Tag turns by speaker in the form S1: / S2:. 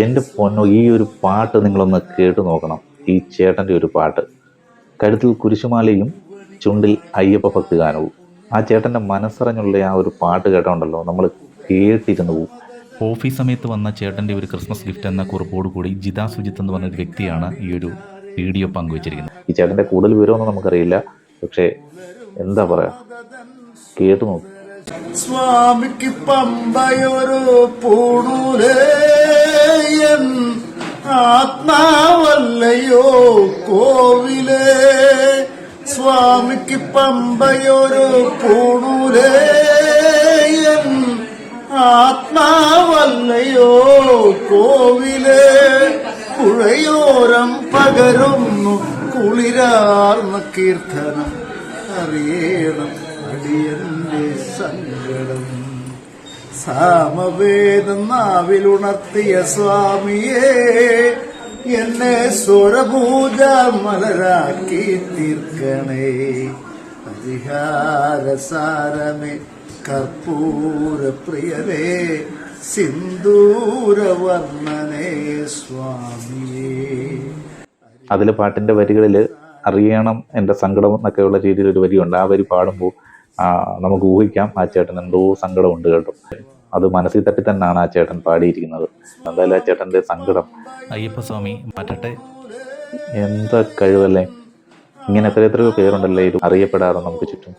S1: എൻ്റെ പൊന്നോ, ഈ ഒരു പാട്ട് നിങ്ങളൊന്ന് കേട്ടു നോക്കണം. ഈ ചേട്ടൻ്റെ ഒരു പാട്ട്, കഴുത്തിൽ കുരിശുമാലയും ചുണ്ടിൽ അയ്യപ്പ ഭക്തിഗാനവും. ആ ചേട്ടൻ്റെ മനസ്സറിഞ്ഞുള്ള ആ ഒരു പാട്ട് കേട്ടോണ്ടല്ലോ, നമ്മൾ കേട്ടിരുന്നു പോവും. ഓഫീസ് സമയത്ത് വന്ന ചേട്ടൻ്റെ ഒരു ക്രിസ്മസ് ഗിഫ്റ്റ് എന്ന കുറിപ്പോട് കൂടി ജിതാ സുജിത്ത് എന്ന് പറഞ്ഞൊരു വ്യക്തിയാണ് ഈ ഒരു വീഡിയോ പങ്കുവച്ചിരിക്കുന്നത്. ഈ ചേട്ടൻ്റെ കൂടുതൽ വിവരമൊന്നും നമുക്കറിയില്ല, പക്ഷേ എന്താ പറയാ, കേട്ടു നോക്കും.
S2: സ്വാമിക്ക് പമ്പയൊരു പൂണൂലേ, ആത്മാവല്ലയോ കോവിലേ. സ്വാമിക്ക് പമ്പയൊരു പൂണൂലേ, ആത്മാവല്ലയോ കോവിലേ. പുഴയോരം പകരുന്നു കുളിരാർന്ന കീർത്തനം, അറിയണം അടിയന്റെ സങ്കടം. സാമവേദം നാവിലുണർത്തിയ സ്വാമിയേ, എന്നെ സ്വരപൂജ മലരാക്കി തീർക്കണേ. പരിഹാരസാരമേ കർപ്പൂര പ്രിയരേ, സിന്ദൂരവർണ്ണനേ സ്വാമിയേ.
S1: അതിലെ പാട്ടിൻ്റെ വരികളിൽ അറിയണം എൻ്റെ സങ്കടം എന്നൊക്കെയുള്ള രീതിയിലൊരു വരിയുണ്ട്. ആ വരി പാടുമ്പോൾ നമുക്ക് ഊഹിക്കാം ആ ചേട്ടൻ എന്തോ സങ്കടമുണ്ട് കേട്ടോ. അത് മനസ്സിൽ തട്ടി തന്നെയാണ് ആ ചേട്ടൻ പാടിയിരിക്കുന്നത്. എന്തായാലും ആ ചേട്ടൻ്റെ സങ്കടം അയ്യപ്പസ്വാമി മാറ്റട്ടെ. എന്താ കഴിവല്ലേ! ഇങ്ങനെ എത്രയോ പേരുണ്ടല്ലേ ഇത് അറിയപ്പെടാതെ നമുക്ക് ചുറ്റും.